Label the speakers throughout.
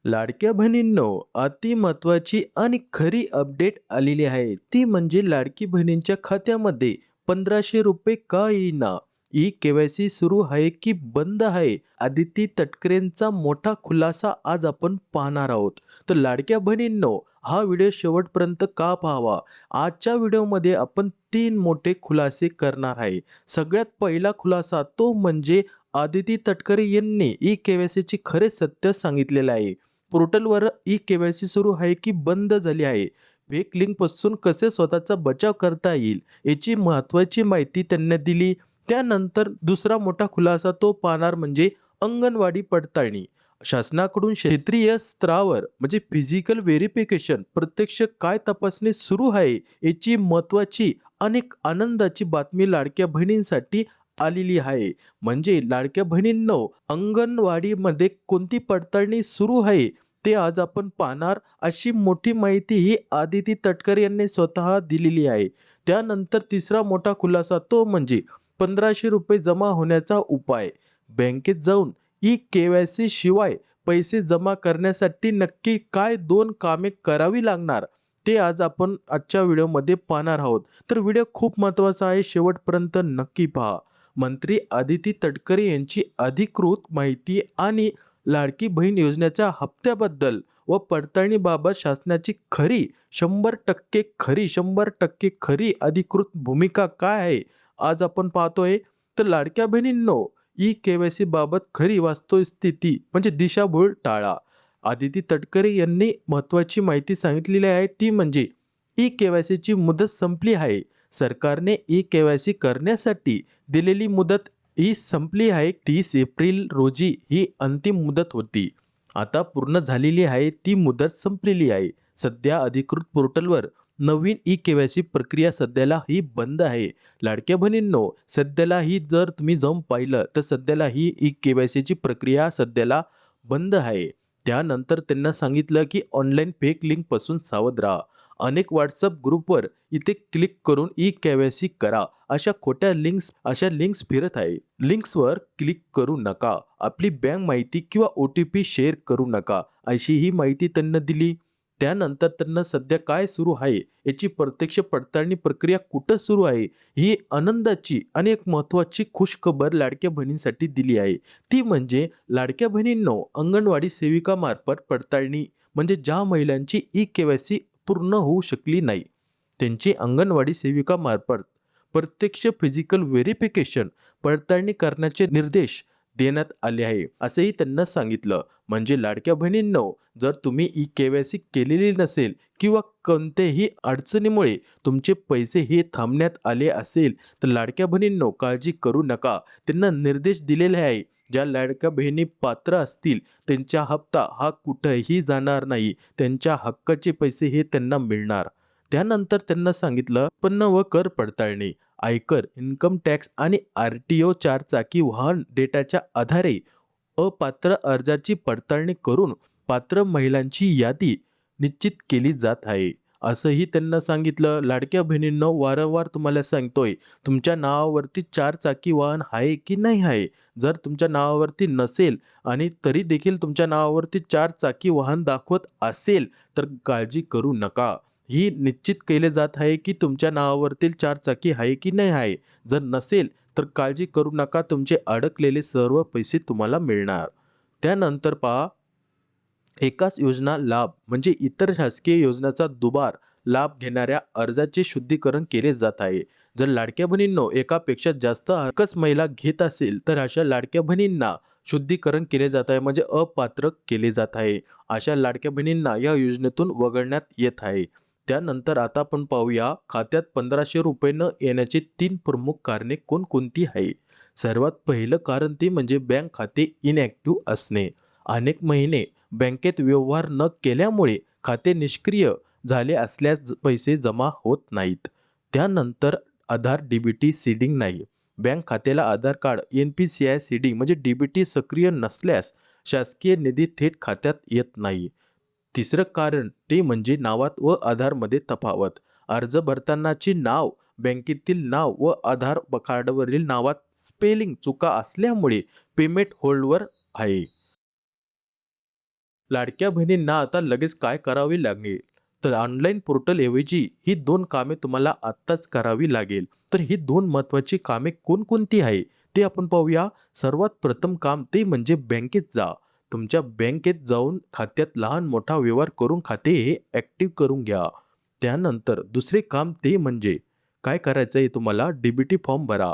Speaker 1: लाडक्या बहिणींनो, अति महत्त्वाची आणि खरी अपडेट आलेली आहे. ती म्हणजे लाडकी बहिणींच्या खात्यामध्ये ₹1500 का येईना? ई-के-वाय-सी सुरू आहे की बंद आहे? आदिती तटकरेंचा मोठा खुलासा आज आपण पाहणार आहोत. तर लाडक्या बहिणींनो, हा व्हिडिओ शेवटपर्यंत का पाहावा? आजच्या व्हिडिओमध्ये आपण 3 मोठे खुलासे करणार आहे. सगळ्यात पहिला खुलासा तो म्हणजे आदिती तटकरे यांनी ई-के-वाय-सीचे खरे सत्य सांगितलेले आहे. पोर्टलवर ई-के-वाय-सी सुरू आहे की बंद झाली आहे? फेक लिंकपासून कसे स्वतःचा बचाव करता येईल याची महत्त्वाची माहिती त्यांनी दिली. त्यानंतर दुसरा मोठा खुलासा तो पाहणार म्हणजे अंगणवाडी पडताळणी. शासनाकडून क्षेत्रीय स्तरावर म्हणजे फिजिकल व्हेरिफिकेशन प्रत्यक्ष काय तपासणी सुरू आहे याची महत्त्वाची आणि आनंदाची बातमी लाडक्या बहिणींसाठी आलेली आहे. म्हणजे लाडक्या बहिणींनो, अंगणवाडीमध्ये कोणती पडताळणी सुरू आहे ते आज आपण पाहणार. अशी मोठी माहिती ही आदिती तटकरे यांनी स्वतः दिलेली आहे. त्यानंतर तिसरा मोठा खुलासा तो म्हणजे ₹1500 जमा होण्याचा उपाय. बँकेत जाऊन ई-के-वाय-सी शिवाय पैसे जमा करण्यासाठी नक्की काय 2 कामे करावी लागणार? ते आज आपण आजच्या व्हिडिओमध्ये पाहणार आहोत. तर व्हिडिओ खूप महत्त्वाचा आहे, शेवटपर्यंत नक्की पहा. मंत्री आदिती तटकरे यांची अधिकृत माहिती आणि लाडकी बहीण योजनेच्या हप्त्याबद्दल व पडताळणीबाबत शासनाची खरी 100% खरी 100% खरी अधिकृत भूमिका काय आहे आज आपण पाहतोय. तर लाडक्या बहिणींनो, ई-के-वाय-सी बाबत खरी वास्तव स्थिती म्हणजे दिशाभूल टाळा. आदिती तटकरे यांनी महत्त्वाची माहिती सांगितलेली आहे, ती म्हणजे ई-के-वाय-सीची मुदत संपली आहे. सरकारने ई-के-वाय-सी करण्यासाठी दिलेली मुदत ही संपली आहे. 30 एप्रिल रोजी ही अंतिम मुदत होती. आता पूर्ण झालेली आहे, ती मुदत संपलेली आहे. सध्या अधिकृत पोर्टलवर नवीन ई-के-वाय-सी प्रक्रिया सध्याला ही बंद आहे. लाडक्या बहिणींनो, सध्याला ही जर तुम्ही जाऊन पाहिलं तर सध्याला ही ई-के-वाय-सीची प्रक्रिया सध्याला बंद आहे. त्यानंतर त्यांना सांगितलं की ऑनलाईन फेक लिंकपासून सावध राहा. अनेक WhatsApp ग्रुपवर इथे क्लिक करून ई-के-वाय-सी करा अशा लिंक्स फिरत आहे. लिंक्सवर क्लिक करू नका. आपली बँक माहिती किंवा ओ-टी-पी शेअर करू नका, अशी ही माहिती त्यांनी दिली. त्यानंतर त्यांना सध्या काय सुरू आहे याची प्रत्यक्ष पडताळणी प्रक्रिया कुठं सुरू आहे, ही आनंदाची आणि एक महत्त्वाची खुशखबर लाडक्या बहिणींसाठी दिली आहे. ती म्हणजे लाडक्या बहिणींनो, अंगणवाडी सेविकामार्फत पडताळणी म्हणजे ज्या महिलांची ई-के-वाय-सी पूर्ण होऊ शकली नाही, त्यांची अंगणवाडी सेविकामार्फत प्रत्यक्ष फिजिकल व्हेरिफिकेशन पडताळणी करण्याचे निर्देश देण्यात आले आहे, असंही त्यांना सांगितलं. म्हणजे लाडक्या बहिणींनो, जर तुम्ही ई-के-वाय-सी केलेली नसेल किंवा कोणत्याही अडचणीमुळे तुमचे पैसे हे थांबण्यात आले असेल, तर लाडक्या बहिणींनो काळजी करू नका. त्यांना निर्देश दिलेले आहे. ज्या लाडक्या बहिणी पात्र असतील त्यांचा हप्ता हा कुठेही जाणार नाही. त्यांच्या हक्काचे पैसे हे त्यांना मिळणार. त्यानंतर त्यांना सांगितलं उत्पन्न व कर पडताळणी, आयकर, इन्कम टॅक्स आणि आर-टी-ओ चारचाकी वाहन डेटाच्या आधारे अपात्र अर्जाची पडताळणी करून पात्र महिलांची यादी निश्चित केली जात आहे, असंही त्यांना सांगितलं. लाडक्या बहिणींनो, वारंवार तुम्हाला सांगतोय, तुमच्या नावावरती चारचाकी वाहन आहे की नाही आहे? जर तुमच्या नावावरती नसेल आणि तरी देखील तुमच्या नावावरती चारचाकी वाहन दाखवत असेल, तर काळजी करू नका. ही निश्चित केले जात आहे की तुमच्या नावावरील चारचाकी आहे की नाही आहे. जर नसेल तर काळजी करू नका, तुमचे अडकलेले सर्व पैसे तुम्हाला मिळणार. त्यानंतर पहा, एकाच योजना लाभ म्हणजे इतर शासकीय योजनांचा दुबार लाभ घेणाऱ्या अर्जाचे शुद्धीकरण केले जात आहे. जर लाडक्या बहिणींनो एकापेक्षा जास्त एकच महिला घेत असेल तर अशा लाडक्या बहिणींना शुद्धीकरण केले जात आहे, म्हणजे अपात्र केले जात आहे. अशा लाडक्या बहिणींना या योजनेतून वगळण्यात येत आहे. त्यानंतर आता आपण पाहूया खात्यात ₹1500 न येण्याची 3 प्रमुख कारणे कोणकोणती आहे. सर्वात पहिलं कारण ते म्हणजे बँक खाते इनॅक्टिव्ह असणे. अनेक महिने बँकेत व्यवहार न केल्यामुळे खाते निष्क्रिय झाले असल्यास पैसे जमा होत नाहीत. त्यानंतर आधार डी-बी-टी सीडिंग नाही. बँक खात्याला आधार कार्ड, एन-पी-सी-आय सीडिंग म्हणजे डी-बी-टी सक्रिय नसल्यास शासकीय निधी थेट खात्यात येत नाही. तिसरं कारण ते म्हणजे नावात व आधारमध्ये तफावत. अर्ज भरतानाचे नाव, बँकेतील नाव व आधार कार्डवरील नावात स्पेलिंग चुका असल्यामुळे पेमेंट होल्डवर आहे. लाडक्या बहिणींना आता लगेच काय करावे लागेल? तर ऑनलाईन पोर्टलऐवजी ही 2 कामे तुम्हाला आत्ताच करावी लागेल. तर ही 2 महत्त्वाची कामे कोणकोणती आहे? ते आपण पाहूया. सर्वात प्रथम काम ते म्हणजे बँकेत जा. तुमच्या बँकेत जाऊन खात्यात लहान-मोठा व्यवहार करून खाते हे ॲक्टिव्ह करून घ्या. त्यानंतर दुसरे काम ते म्हणजे काय करायचं आहे तुम्हाला? डी फॉर्म भरा.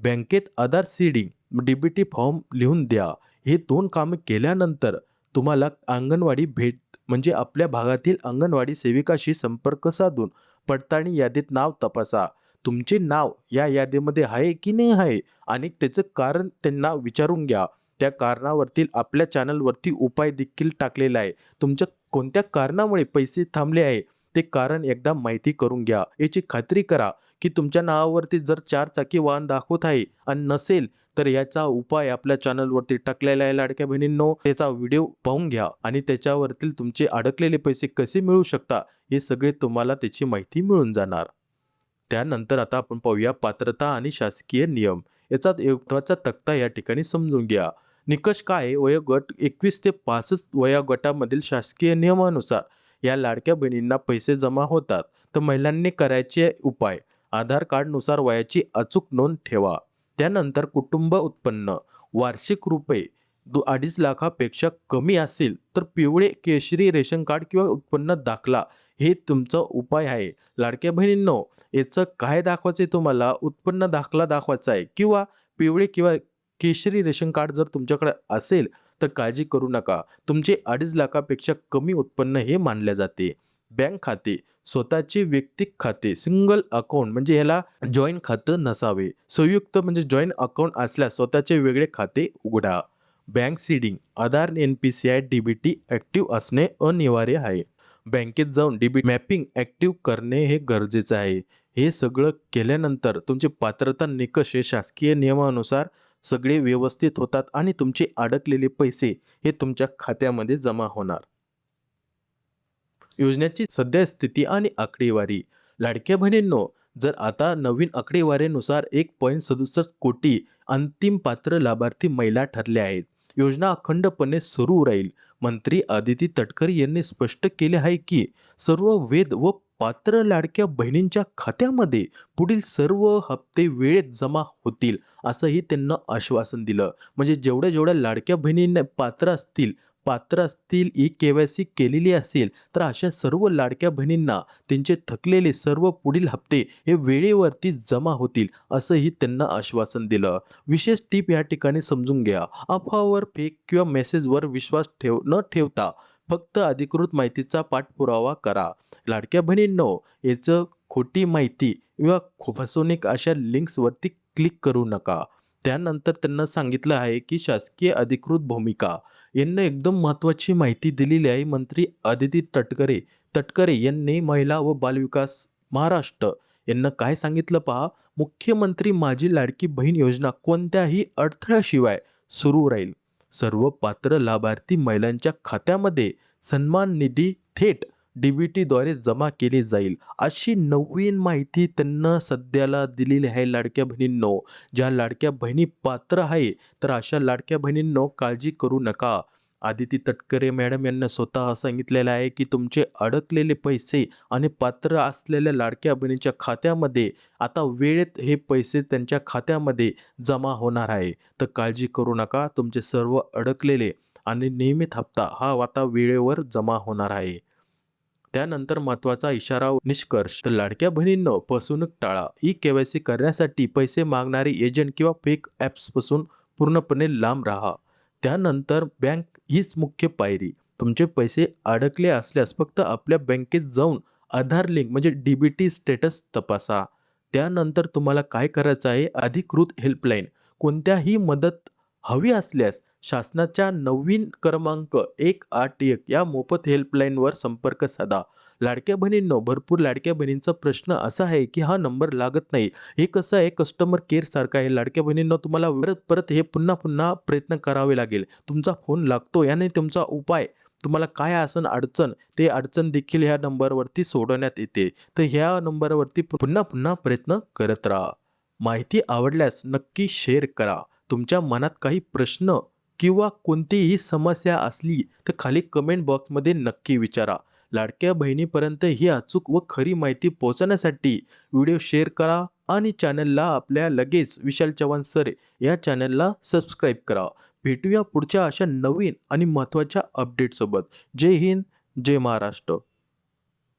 Speaker 1: बँकेत आधार सीडिंग, डी फॉर्म लिहून द्या. हे 2 कामं केल्यानंतर तुम्हाला अंगणवाडी भेट म्हणजे आपल्या भागातील अंगणवाडी सेविकाशी संपर्क साधून पडताळणी यादीत नाव तपासा. तुमचे नाव या यादीमध्ये आहे की नाही आहे आणि त्याचं कारण त्यांना विचारून घ्या. त्या कारणावरती आपल्या चॅनलवरती उपाय देखील टाकलेला आहे. तुमच्या कोणत्या कारणामुळे पैसे थांबले आहे, ते कारण एकदा माहिती करून घ्या. याची खात्री करा, की तुमच्या नावावरती जर 4 चाकी वाहन दाखवत आहे आणि नसेल, तर याचा उपाय आपल्या चॅनलवरती टाकलेला आहे लाडक्या बहिणींनो. त्याचा व्हिडिओ पाहून घ्या आणि त्याच्यावरती तुमचे अडकलेले पैसे कसे मिळू शकता, हे सगळे तुम्हाला त्याची माहिती मिळून जाणार. त्यानंतर आता आपण पाहूया पात्रता आणि शासकीय नियम. याचा एक महत्त्वाचा तक्ता या ठिकाणी समजून घ्या. निकष काय आहे? वयोगट 21 ते 65 वयोगटामधील शासकीय नियमानुसार या लाडक्या बहिणींना पैसे जमा होतात. तर महिलांनी करायचे उपाय: आधार कार्डनुसार वयाची अचूक नोंद ठेवा. त्यानंतर कुटुंब उत्पन्न वार्षिक रुपये 2.5 लाखापेक्षा कमी असेल तर पिवळे केशरी रेशन कार्ड किंवा उत्पन्न दाखला हे तुमचा उपाय आहे. लाडक्या बहिणींनो, याचं काय दाखवायचं आहे तुम्हाला? उत्पन्न दाखला दाखवायचा आहे किंवा पिवळे किंवा केशरी रेशन कार्ड जर तुमच्याकडे असेल, तर काळजी करू नका. तुमचे 2.5 लाखापेक्षा कमी उत्पन्न हे मानले जाते. बँक खाते, स्वतःचे वैयक्तिक खाते, सिंगल अकाउंट म्हणजे ह्याला जॉइंट खातं नसावे. संयुक्त म्हणजे जॉइंट अकाउंट असल्यास स्वतःचे वेगळे खाते उघडा. बँक सीडिंग, आधार, NPCI, DBT ॲक्टिव्ह असणे अनिवार्य आहे. बँकेत जाऊन मॅपिंग ॲक्टिव्ह करणे हे गरजेचं आहे. हे सगळं केल्यानंतर तुमचे पात्रता निकष हे शासकीय नियमानुसार सगळे व्यवस्थित होतात आणि तुमचे अडकलेले पैसे हे तुमच्या खात्यामध्ये जमा होणार. योजनेची सध्या स्थिती आणि आकडेवारी. लाडक्या बहिणींनो, जर आता नवीन आकडेवारीनुसार 1.67 कोटी अंतिम पात्र लाभार्थी महिला ठरल्या आहेत. योजना अखंडपणे सुरू राहील. मंत्री आदिती तटकरे यांनी स्पष्ट केले आहे की सर्व वैध व पात्र लाडक्या बहिणींच्या खात्यामध्ये पुढील सर्व हप्ते वेळेत जमा होतील, असंही त्यांना आश्वासन दिलं. म्हणजे जेवढ्या लाडक्या बहिणींना पात्र असतील, ई-KYC केलेली असेल, तर अशा सर्व लाडक्या बहिणींना त्यांचे थकलेले सर्व पुढील हप्ते हे वेळेवरती जमा होतील, असंही त्यांना आश्वासन दिलं. विशेष टीप या ठिकाणी समजून घ्या. अफवावर, फेक किंवा मेसेजवर विश्वास न ठेवता फक्त अधिकृत माहितीचा पाठपुरावा करा. लाडक्या बहिणींनो, याचं खोटी माहिती किंवा फसवणूक अशा लिंक्सवरती क्लिक करू नका. त्यानंतर त्यांना सांगितलं आहे की शासकीय अधिकृत भूमिका यांना एकदम महत्त्वाची माहिती दिलेली आहे. मंत्री आदिती तटकरे यांनी महिला व बालविकास महाराष्ट्र यांना काय सांगितलं पहा. मुख्यमंत्री माझी लाडकी बहीण योजना कोणत्याही अडथळ्याशिवाय सुरू राहील. सर्व पात्र लाभार्थी महिलांच्या खात्यामध्ये सन्मान निधी थेट DBTद्वारे जमा केली जाईल, अशी नवीन माहिती त्यांना सध्याला दिलेली आहे. लाडक्या बहिणींनो, ज्या लाडक्या बहिणी पात्र आहे, तर अशा लाडक्या बहिणींनो काळजी करू नका. आदिती तटकरे मॅडम यांना स्वतः सांगितलेलं आहे की तुमचे अडकलेले पैसे आणि पात्र असलेल्या लाडक्या बहिणीच्या खात्यामध्ये आता वेळेत हे पैसे त्यांच्या खात्यामध्ये जमा होणार आहे. तर काळजी करू नका. तुमचे सर्व अडकलेले आणि नियमित हप्ता हा आता वेळेवर जमा होणार आहे. त्यानंतर महत्त्वाचा इशारा व निष्कर्ष. तर लाडक्या बहिणींनो, फसवणूक टाळा. ई-KYC करण्यासाठी पैसे मागणारे एजंट किंवा फेक ॲप्सपासून पूर्णपणे लांब राहा. त्यानंतर बँक हीच मुख्य पायरी. तुमचे पैसे अडकले असल्यास फक्त आपल्या बँकेत जाऊन आधार लिंक म्हणजे DBT स्टेटस तपासा. त्यानंतर तुम्हाला काय करायचं आहे? अधिकृत हेल्पलाईन. कोणत्याही मदत हवी असल्यास शासनाच्या नवीन क्रमांक 181 या मोफत हेल्पलाईनवर संपर्क साधा. लाडक्या बहिणींनो, भरपूर लाडक्या बहिणींचा प्रश्न असा आहे की हा नंबर लागत नाही. हे कसं आहे? कस्टमर केअरसारखं आहे. लाडक्या बहिणींनो, तुम्हाला परत हे पुन्हा प्रयत्न करावे लागेल. तुमचा फोन लागतो याने तुमचा उपाय तुम्हाला काय असेल अडचण, ते अडचण देखील ह्या नंबरवरती सोडवण्यात येते. तर ह्या नंबरवरती पुन्हा प्रयत्न करत राहा. माहिती आवडल्यास नक्की शेअर करा. तुमच्या मनात काही प्रश्न किंवा कोणतीही समस्या असली तर खाली कमेंट बॉक्समध्ये नक्की विचारा. लाडक्या बहिणीपर्यंत ही अचूक व खरी माहिती पोहोचवण्यासाठी व्हिडिओ शेअर करा आणि चॅनलला आपल्या लगेच विशाल चव्हाण सर या चॅनलला सबस्क्राईब करा. भेटूया पुढच्या अशा नवीन आणि महत्त्वाच्या अपडेटसोबत. जय हिंद, जय महाराष्ट्र.